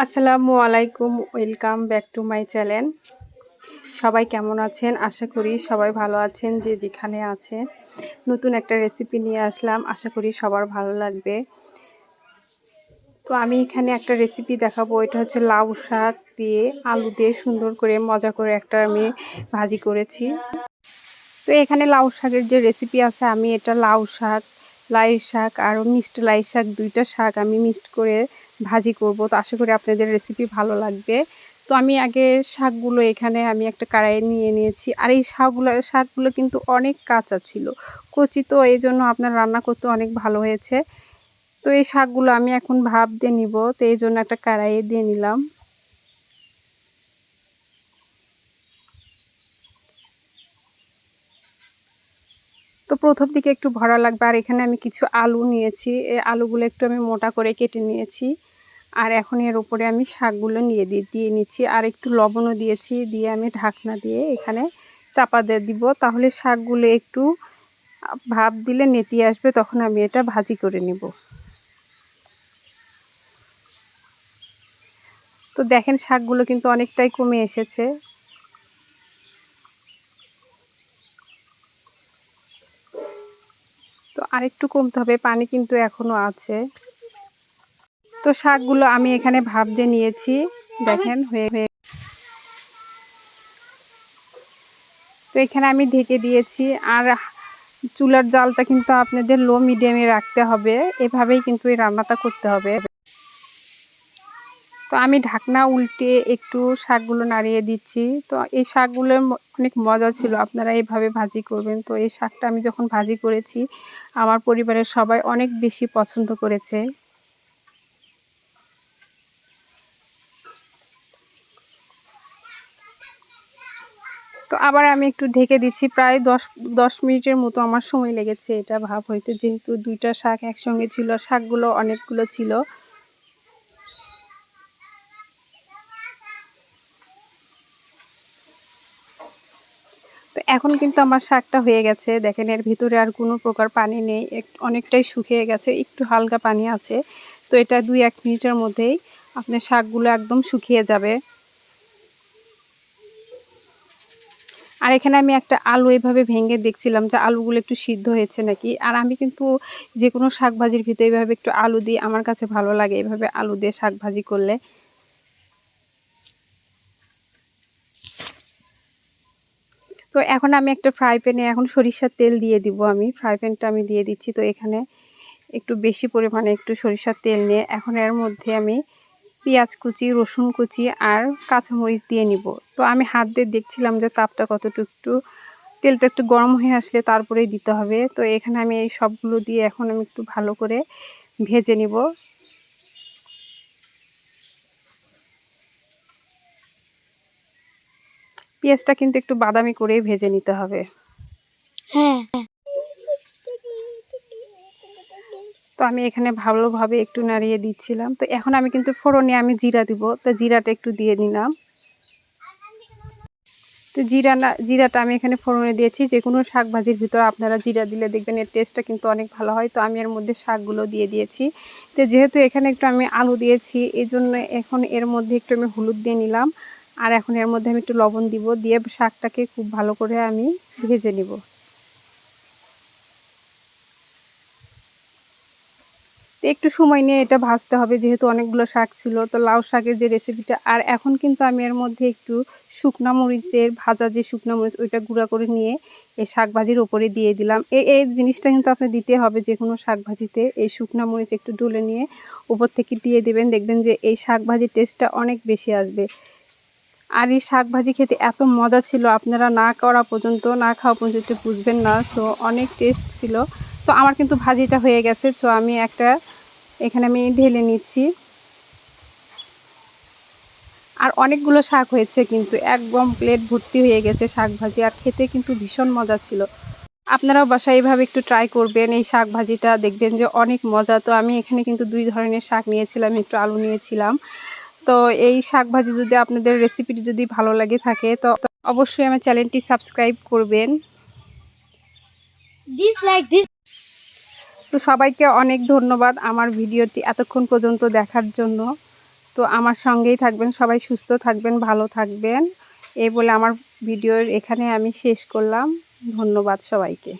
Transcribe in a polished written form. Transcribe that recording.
আসসালামু আলাইকুম, welcome back to my channel. সবাই কেমন আছেন? আশা করি সবাই ভালো আছেন, যে যেখানে আছেন। নতুন একটা রেসিপি নিয়ে আসলাম, আশা করি সবার ভালো লাগবে। তো আমি এখানে একটা রেসিপি দেখাবো, এটা হচ্ছে লাউ শাক দিয়ে আলু দিয়ে সুন্দর করে মজা করে একটা আমি ভাজি করেছি। তো এখানে লাউ শাকের যে রেসিপি আছে, আমি এটা লাউ শাক, লাই শাক আর মিষ্টি লাই শাক, দুইটা শাক আমি মিক্সড করে ভাজি করব। তো আশা করি আপনাদের রেসিপি ভালো লাগবে। তো আমি আগে শাকগুলো এখানে আমি একটা কড়াইয়ে নিয়ে নিয়েছি। আর এই শাকগুলো কিন্তু অনেক কাঁচা ছিল, কচি, তো এই জন্য আপনার রান্না করতে অনেক ভালো হয়েছে। তো এই শাকগুলো আমি এখন ভাপ দিয়ে নিব, তো এই জন্য একটা কড়াইয়ে দিয়ে নিলাম। তো প্রথম দিকে একটু ভরা লাগবে। আর এখানে আমি কিছু আলু নিয়েছি, এই আলুগুলো একটু আমি মোটা করে কেটে নিয়েছি। আর এখন এর উপরে আমি শাকগুলো দিয়ে নিচ্ছি, আর একটু লবণও দিয়েছি, দিয়ে আমি ঢাকনা দিয়ে এখানে চাপা দিয়ে দিব। তাহলে শাকগুলো একটু ভাপ দিলে নেতিয়ে আসবে, তখন আমি এটা ভাজি করে নেব। তো দেখেন শাকগুলো কিন্তু অনেকটাই কমে এসেছে। তো আরেকটু কমতে হবে, পানি কিন্তু এখনো আছে। তো শাকগুলো আমি এখানে ভাপ দিয়ে নিয়েছি, দেখেন হয়ে তো এখানে আমি ঢেকে দিয়েছি। আর চুলার জালটা কিন্তু আপনাদের লো মিডিয়ামে রাখতে হবে, এভাবেই কিন্তু এই রান্নাটা করতে হবে। তো আমি ঢাকনা উল্টে একটু শাকগুলো নাড়িয়ে দিচ্ছি। তো এই শাকগুলো অনেক মজা ছিল, আপনারা এইভাবে ভাজি করবেন। তো এই শাকটা আমি যখন ভাজি করেছি, আমার পরিবারের সবাই অনেক বেশি পছন্দ করেছে। তো আবার আমি একটু ঢেকে দিচ্ছি, প্রায় 10 মিনিটের মতো আমার সময় লেগেছে এটা ভাপ হইতে, যেহেতু দুইটা শাক একসঙ্গে ছিল, শাকগুলো অনেকগুলো ছিল। তো এখন কিন্তু আমার শাকটা হয়ে গেছে, দেখেন এর ভিতরে আর কোনো প্রকার পানি নেই, অনেকটাই শুকিয়ে গেছে, একটু হালকা পানি আছে। তো এটা 2-1 মিনিটের মধ্যেই আপনার শাকগুলো একদম শুকিয়ে যাবে। আর এখানে আমি একটা আলু এভাবে ভেঙে দেখছিলাম যে আলুগুলো একটু সিদ্ধ হয়েছে নাকি। আর আমি কিন্তু যে কোনো শাক ভাজির ভিতরে এভাবে একটু আলু দিই, আমার কাছে ভালো লাগে এভাবে আলু দিয়ে শাক ভাজি করলে। তো এখন আমি একটা ফ্রাই প্যানে এখন সরিষার তেল দিয়ে দিব, আমি ফ্রাই প্যানটা আমি দিয়ে দিচ্ছি। তো এখানে একটু বেশি পরিমাণে একটু সরিষার তেল নিয়ে এখন এর মধ্যে আমি পেঁয়াজ কুচি, রসুন কুচি আর কাঁচামরিচ দিয়ে নিব। তো আমি হাত দিয়ে দেখছিলাম যে তাপটা কতটুকু, তেলটা একটু গরম হয়ে আসলে তারপরেই দিতে হবে। তো এখানে আমি এই সবগুলো দিয়ে এখন আমি একটু ভালো করে ভেজে নিব। পেঁয়াজটা কিন্তু একটু বাদামি করেই ভেজে নিতে হবে। হ্যাঁ। তো আমি এখানে ভালোভাবে একটু নাড়িয়ে দিচ্ছিলাম। তো এখন আমি কিন্তু ফোড়নে আমি জিরা দিব, তো জিরাটা একটু দিয়ে নিলাম। তো জিরাটা আমি এখানে ফোড়নে দিয়েছি। যে কোনো শাক ভাজির ভিতরে আপনারা জিরা দিলে দেখবেন এর টেস্টটা কিন্তু অনেক ভালো হয়। তো আমি এর মধ্যে শাকগুলো দিয়ে দিয়েছি। তো যেহেতু এখানে একটু আমি আলু দিয়েছি, এই জন্য এখন এর মধ্যে একটু আমি হলুদ দিয়ে নিলাম। আর এখন এর মধ্যে আমি একটু লবণ দিব, দিয়ে শাকটাকে খুব ভালো করে আমি ভেজে নিব। তো একটু সময় নিয়ে এটা ভাজতে হবে, যেহেতু অনেকগুলো শাক ছিল। তো লাউ শাকের যে রেসিপিটা, আর এখন কিন্তু আমি এর মধ্যে একটু শুকনা মরিচের ভাজা, যে শুকনা মরিচ ওইটা গুঁড়া করে নিয়ে এই শাক ভাজির ওপরে দিয়ে দিলাম। এই জিনিসটা কিন্তু আপনি দিতে হবে যে কোনো শাক ভাজিতে, এই শুকনা মরিচ একটু ডলে নিয়ে উপর থেকে দিয়ে দেবেন, দেখবেন যে এই শাক ভাজির টেস্টটা অনেক বেশি আসবে। আর এই শাক ভাজি খেতে এত মজা ছিল, আপনারা না খাওয়া পর্যন্ত বুঝবেন না। সো অনেক টেস্ট ছিল। তো আমার কিন্তু ভাজিটা হয়ে গেছে, তো আমি এখানে আমি ঢেলে নিচ্ছি। আর অনেকগুলো শাক হয়েছে, কিন্তু একদম প্লেট ভর্তি হয়ে গেছে শাক ভাজি, আর খেতে কিন্তু ভীষণ মজা ছিল। আপনারাও বাসায় এইভাবে একটু ট্রাই করবেন, এই শাক ভাজিটা দেখবেন যে অনেক মজা। তো আমি এখানে কিন্তু 2 ধরনের শাক নিয়েছিলাম, একটু আলু নিয়েছিলাম। তো এই শাক ভাজি যদি আপনাদের রেসিপিটি যদি ভালো লাগে থাকে, তো অবশ্যই আমার চ্যানেলটি সাবস্ক্রাইব করবেন। তো সবাইকে অনেক ধন্যবাদ আমার ভিডিওটি এতক্ষণ পর্যন্ত দেখার জন্য। তো আমার সঙ্গেই থাকবেন, সবাই সুস্থ থাকবেন, ভালো থাকবেন। এই বলে আমার ভিডিওর এখানে আমি শেষ করলাম। ধন্যবাদ সবাইকে।